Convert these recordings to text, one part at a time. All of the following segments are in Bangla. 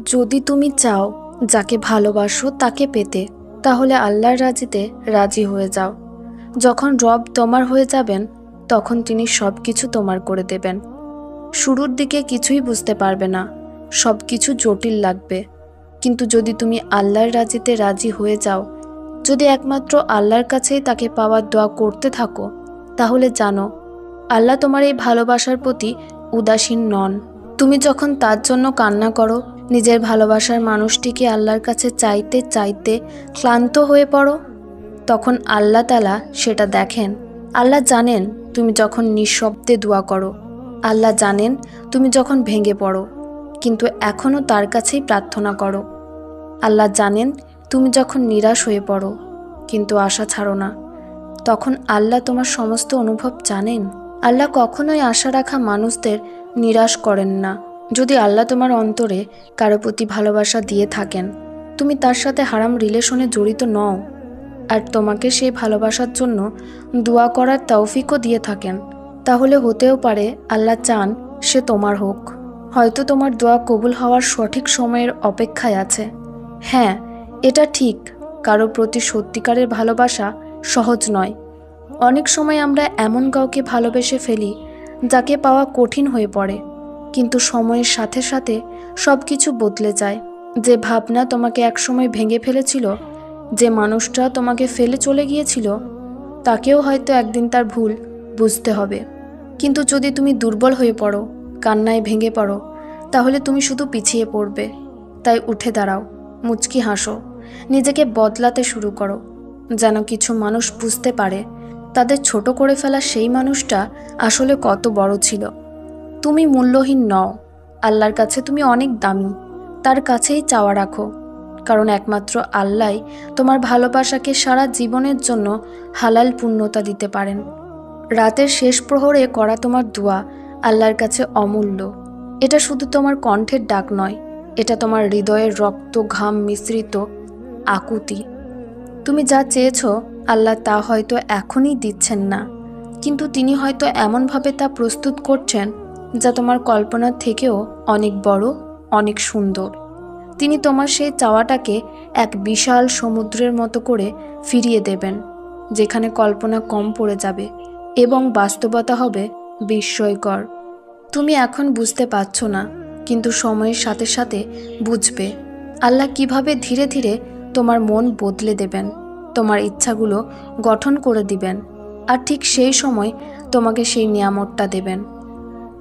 যদি তুমি চাও যাকে ভালোবাসো তাকে পেতে, তাহলে আল্লাহর রাজিতে রাজি হয়ে যাও। যখন রব তোমার হয়ে যাবেন, তখন তিনি সব কিছু তোমার করে দেবেন। শুরুর দিকে কিছুই বুঝতে পারবে না, সব কিছু জটিল লাগবে। কিন্তু যদি তুমি আল্লাহর রাজিতে রাজি হয়ে যাও, যদি একমাত্র আল্লাহর কাছেই তাকে পাওয়ার দোয়া করতে থাকো, তাহলে জানো আল্লাহ তোমার এই ভালোবাসার প্রতি উদাসীন নন। তুমি যখন তার জন্য কান্না করো, নিজের ভালোবাসার মানুষটিকে আল্লাহর কাছে চাইতে চাইতে ক্লান্ত হয়ে পড়ো, তখন আল্লাহ তাআলা সেটা দেখেন। আল্লাহ জানেন তুমি যখন নিঃশব্দে দোয়া করো, আল্লাহ জানেন তুমি যখন ভেঙে পড়ো কিন্তু এখনও তার কাছেই প্রার্থনা করো। আল্লাহ জানেন তুমি যখন নিরাশ হয়ে পড়ো কিন্তু আশা ছাড়ো না, তখন আল্লাহ তোমার সমস্ত অনুভব জানেন। আল্লাহ কখনোই আশা রাখা মানুষদের নিরাশ করেন না। যদি আল্লাহ তোমার অন্তরে কারো প্রতি ভালোবাসা দিয়ে থাকেন, তুমি তার সাথে হারাম রিলেশনে জড়িত নও, আর তোমাকে সেই ভালোবাসার জন্য দোয়া করার তৌফিকও দিয়ে থাকেন, তাহলে হতেও পারে আল্লাহ চান সে তোমার হোক। হয়তো তোমার দোয়া কবুল হওয়ার সঠিক সময়ের অপেক্ষায় আছে। হ্যাঁ, এটা ঠিক, কারো প্রতি সত্যিকারের ভালোবাসা সহজ নয়। অনেক সময় আমরা এমন কাউকে ভালোবেসে ফেলি যাকে পাওয়া কঠিন হয়ে পড়ে, কিন্তু সময়ের সাথে সাথে সব কিছু বদলে যায়। যে ভাবনা তোমাকে একসময় ভেঙে ফেলেছিল, যে মানুষটা তোমাকে ফেলে চলে গিয়েছিল, তাকেও হয়তো একদিন তার ভুল বুঝতে হবে। কিন্তু যদি তুমি দুর্বল হয়ে পড়ো, কান্নায় ভেঙে পড়ো, তাহলে তুমি শুধু পিছিয়ে পড়বে। তাই উঠে দাঁড়াও, মুচকি হাসো, নিজেকে বদলাতে শুরু করো, যেন কিছু মানুষ বুঝতে পারে তাদের ছোট করে ফেলা সেই মানুষটা আসলে কত বড় ছিল। তুমি মূল্যহীন নও, আল্লাহর কাছে তুমি অনেক দামি। তার কাছেই চাওয়া রাখো, কারণ একমাত্র আল্লাহই তোমার ভালোবাসাকে সারা জীবনের জন্য হালাল পূর্ণতা দিতে পারেন। রাতের শেষ প্রহরে করা তোমার দোয়া আল্লাহর কাছে অমূল্য। এটা শুধু তোমার কণ্ঠের ডাক নয়, এটা তোমার হৃদয়ের রক্ত ঘাম মিশ্রিত আকুতি। তুমি যা চেয়েছ আল্লাহ তা হয়তো এখনই দিচ্ছেন না, কিন্তু তিনি হয়তো এমনভাবে তা প্রস্তুত করছেন যা তোমার কল্পনার থেকেও অনেক বড়, অনেক সুন্দর। তিনি তোমার সেই চাওয়াটাকে এক বিশাল সমুদ্রের মতো করে ফিরিয়ে দেবেন, যেখানে কল্পনা কম পড়ে যাবে এবং বাস্তবতা হবে বিস্ময়কর। তুমি এখন বুঝতে পারছো না, কিন্তু সময়ের সাথে সাথে বুঝবে আল্লাহ কিভাবে ধীরে ধীরে তোমার মন বদলে দেবেন, তোমার ইচ্ছাগুলো গঠন করে দিবেন, আর ঠিক সেই সময় তোমাকে সেই নিয়ামতটা দেবেন।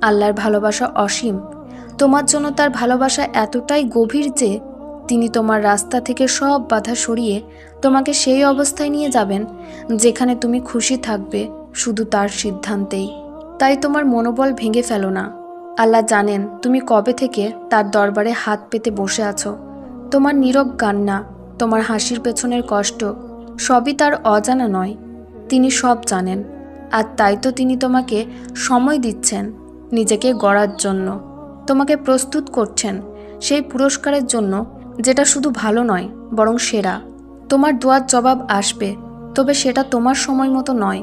আল্লাহর ভালোবাসা অসীম। তোমার জন্য তার ভালোবাসা এতটাই গভীর যে তিনি তোমার রাস্তা থেকে সব বাধা সরিয়ে তোমাকে সেই অবস্থায় নিয়ে যাবেন যেখানে তুমি খুশি থাকবে শুধু তার সিদ্ধান্তেই। তাই তোমার মনোবল ভেঙে ফেলো না। আল্লাহ জানেন তুমি কবে থেকে তার দরবারে হাত পেতে বসে আছো। তোমার নীরব কান্না, তোমার হাসির পেছনের কষ্ট সবই তার অজানা নয়। তিনি সব জানেন, আর তাই তো তিনি তোমাকে সময় দিচ্ছেন নিজেকে গড়ার জন্য, তোমাকে প্রস্তুত করছেন সেই পুরস্কারের জন্য যেটা শুধু ভালো নয় বরং সেরা। তোমার দোয়ার জবাব আসবে, তবে সেটা তোমার সময় মতো নয়।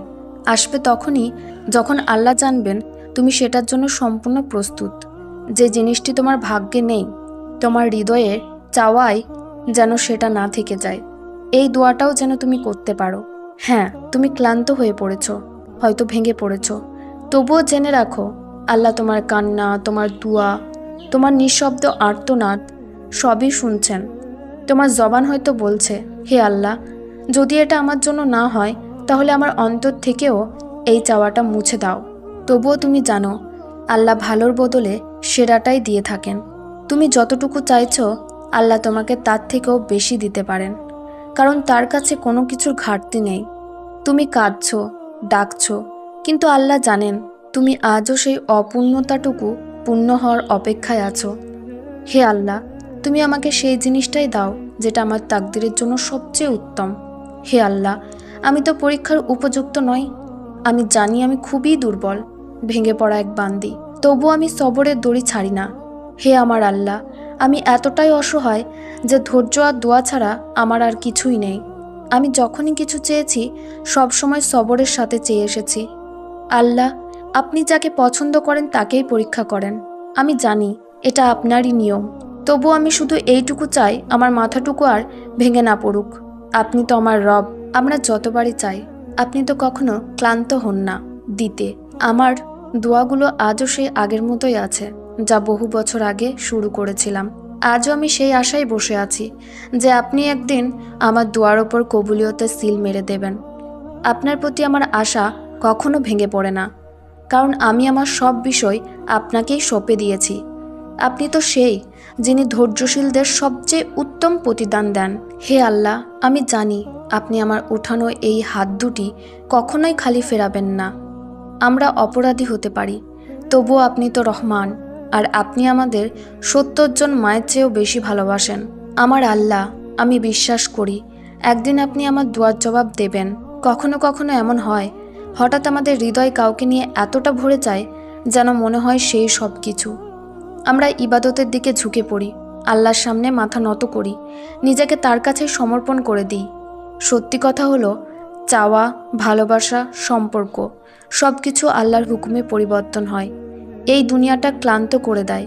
আসবে তখনই যখন আল্লাহ জানবেন তুমি সেটার জন্য সম্পূর্ণ প্রস্তুত। যে জিনিসটি তোমার ভাগ্যে নেই, তোমার হৃদয়ে চাওয়াই যেন সেটা না থেকে যায়। এই দোয়াটাও যেন তুমি করতে পারো। হ্যাঁ, তুমি ক্লান্ত হয়ে পড়েছ, হয়তো ভেঙে পড়েছ, তবুও জেনে রাখো আল্লাহ তোমার কান্না, তোমার দোয়া, তোমার নিঃশব্দ আর্তনাদ সবই শুনছেন। তোমার জবান হয়তো বলছে, হে আল্লাহ, যদি এটা আমার জন্য না হয় তাহলে আমার অন্তর থেকেও এই চাওয়াটা মুছে দাও। তবুও তুমি জানো আল্লাহ ভালোর বদলে সেরাটাই দিয়ে থাকেন। তুমি যতটুকু চাইছো আল্লাহ তোমাকে তার থেকেও বেশি দিতে পারেন, কারণ তার কাছে কোনো কিছুর ঘাটতি নেই। তুমি কাঁদছো, ডাকছো, কিন্তু আল্লাহ জানেন তুমি আজও সেই অপূর্ণতাটুকু পূর্ণ হওয়ার অপেক্ষায় আছো। হে আল্লাহ, তুমি আমাকে সেই জিনিসটাই দাও যেটা আমার তাকদিরের জন্য সবচেয়ে উত্তম। হে আল্লাহ, আমি তো পরীক্ষার উপযুক্ত নই। আমি জানি আমি খুবই দুর্বল, ভেঙে পড়া এক বান্দি, তবুও আমি সবরের দড়ি ছাড়ি না। হে আমার আল্লাহ, আমি এতটাই অসহায় যে ধৈর্য আর দোয়া ছাড়া আমার আর কিছুই নেই। আমি যখনই কিছু চেয়েছি সবসময় সবরের সাথে চেয়ে এসেছি। আল্লাহ, আপনি যাকে পছন্দ করেন তাকেই পরীক্ষা করেন। আমি জানি এটা আপনারই নিয়ম, তবু আমি শুধু এইটুকু চাই, আমার মাথাটুকু আর ভেঙে না পড়ুক। আপনি তো আমার রব, আমরা যতবারই চাই আপনি তো কখনো ক্লান্ত হন না দিতে। আমার দোয়াগুলো আজও সেই আগের মতোই আছে, যা বহু বছর আগে শুরু করেছিলাম। আজও আমি সেই আশায় বসে আছি যে আপনি একদিন আমার দোয়ার ওপর কবুলিয়তের সিল মেরে দেবেন। আপনার প্রতি আমার আশা কখনো ভেঙে পড়ে না, কারণ আমি আমার সব বিষয় আপনাকেই সঁপে দিয়েছি। আপনি তো সেই যিনি ধৈর্যশীলদের সবচেয়ে উত্তম প্রতিদান দেন। হে আল্লাহ, আমি জানি আপনি আমার উঠানো এই হাত দুটি কখনোই খালি ফেরাবেন না। আমরা অপরাধী হতে পারি, তবুও আপনি তো রহমান, আর আপনি আমাদের ৭০ জন মায়ের চেয়েও বেশি ভালোবাসেন। আমার আল্লাহ, আমি বিশ্বাস করি একদিন আপনি আমার দোয়ার জবাব দেবেন। কখনো কখনো এমন হয়, হঠাৎ আমাদের হৃদয় কাউকে নিয়ে এতটা ভরে যায় যেন মনে হয় সেই সব কিছু। আমরা ইবাদতের দিকে ঝুঁকে পড়ি, আল্লাহর সামনে মাথা নত করি, নিজেকে তার কাছে সমর্পণ করে দিই। সত্যি কথা হলো, চাওয়া, ভালোবাসা, সম্পর্ক সব কিছু আল্লাহর হুকুমে পরিবর্তন হয়। এই দুনিয়াটা ক্লান্ত করে দেয়।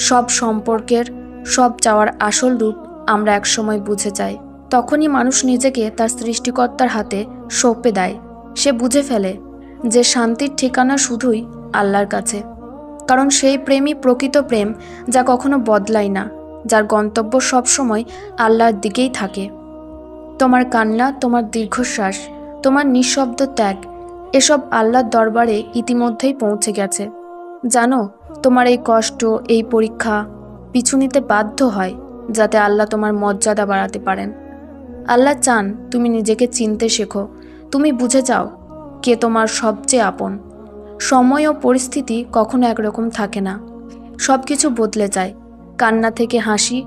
সব সম্পর্কের, সব চাওয়ার আসল রূপ আমরা একসময় বুঝে যাই। তখনই মানুষ নিজেকে তার সৃষ্টিকর্তার হাতে সঁপে দেয়। সে বুঝে ফেলে যে শান্তির ঠিকানা শুধুই আল্লাহর কাছে, কারণ সেই প্রেমই প্রকৃত প্রেম, যা কখনো বদলায় না, যার গন্তব্য সবসময় আল্লাহর দিকেই থাকে। তোমার কান্না, তোমার দীর্ঘশ্বাস, তোমার নিঃশব্দ ত্যাগ, এসব আল্লাহর দরবারে ইতিমধ্যেই পৌঁছে গেছে। জানো, তোমার এই কষ্ট, এই পরীক্ষা পিছু নিতে বাধ্য হয় যাতে আল্লাহ তোমার মর্যাদা বাড়াতে পারেন। আল্লাহ চান তুমি নিজেকে চিনতে শেখো, তুমি বুঝে যাও কে তোমার সবচেয়ে আপন। সময় ও পরিস্থিতি কখনো একরকম থাকে না, সব কিছু বদলে যায়। কান্না থেকে হাসি,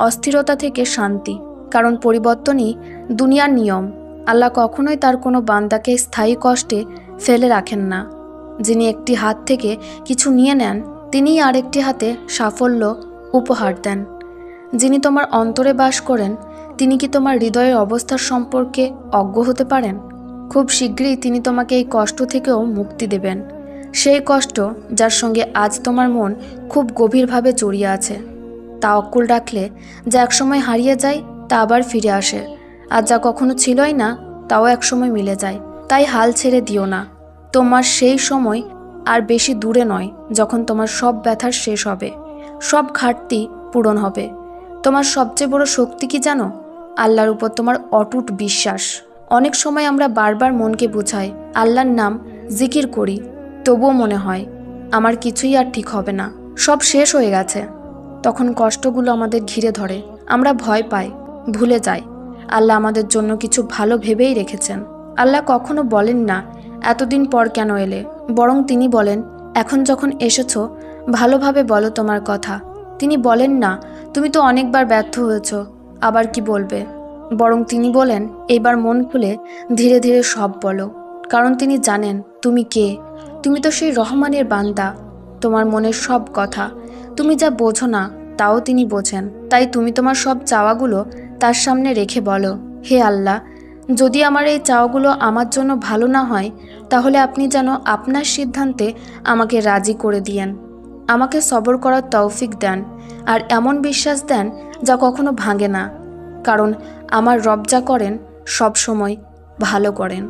অস্থিরতা থেকে শান্তি, কারণ পরিবর্তনই দুনিয়ার নিয়ম। আল্লাহ কখনোই তার কোনো বান্দাকে স্থায়ী কষ্টে ফেলে রাখেন না। যিনি একটি হাত থেকে কিছু নিয়ে নেন, তিনিই আরেকটি হাতে সাফল্য উপহার দেন। যিনি তোমার অন্তরে বাস করেন, তিনি কি তোমার হৃদয়ের অবস্থার সম্পর্কে অজ্ঞ হতে পারেন? খুব শীঘ্রই তিনি তোমাকে এই কষ্ট থেকেও মুক্তি দেবেন, সেই কষ্ট যার সঙ্গে আজ তোমার মন খুব গভীরভাবে জড়িয়ে আছে। তাওয়াক্কুল রাখলে যা একসময় হারিয়ে যায় তা আবার ফিরে আসে, আর যা কখনো ছিলই না তাও একসময় মিলে যায়। তাই হাল ছেড়ে দিও না। তোমার সেই সময় আর বেশি দূরে নয় যখন তোমার সব ব্যথার শেষ হবে, সব ঘাটতি পূরণ হবে। তোমার সবচেয়ে বড় শক্তি কি জানো? আল্লাহর উপর তোমার অটুট বিশ্বাস। অনেক সময় আমরা বারবার মনকে বোঝাই, আল্লাহর নাম জিকির করি, তবুও মনে হয় আমার কিছুই আর ঠিক হবে না, সব শেষ হয়ে গেছে। তখন কষ্টগুলো আমাদের ঘিরে ধরে, আমরা ভয় পাই, ভুলে যাই আল্লাহ আমাদের জন্য কিছু ভালো ভেবেই রেখেছেন। আল্লাহ কখনো বলেন না এতদিন পর কেন এলে, বরং তিনি বলেন এখন যখন এসেছো ভালোভাবে বলো তোমার কথা। তিনি বলেন না তুমি তো অনেকবার ব্যর্থ হয়েছ, আবার কি বলবে, বরং তিনি বলেন এইবার মন খুলে ধীরে ধীরে সব বলো, কারণ তিনি জানেন তুমি কে। তুমি তো সেই রহমানের বান্দা। তোমার মনের সব কথা, তুমি যা বোঝো না তাও তিনি বোঝেন। তাই তুমি তোমার সব চাওয়াগুলো তার সামনে রেখে বলো, হে আল্লাহ, যদি আমার এই চাওয়াগুলো আমার জন্য ভালো না হয়, তাহলে আপনি যেন আপনার সিদ্ধান্তে আমাকে রাজি করে দিয়েন। আমাকে সবর করার তৌফিক দেন, আর এমন বিশ্বাস দেন যা কখনো ভাঙে না, কারণ আমার রব যা করেন সব সময় ভালো করেন।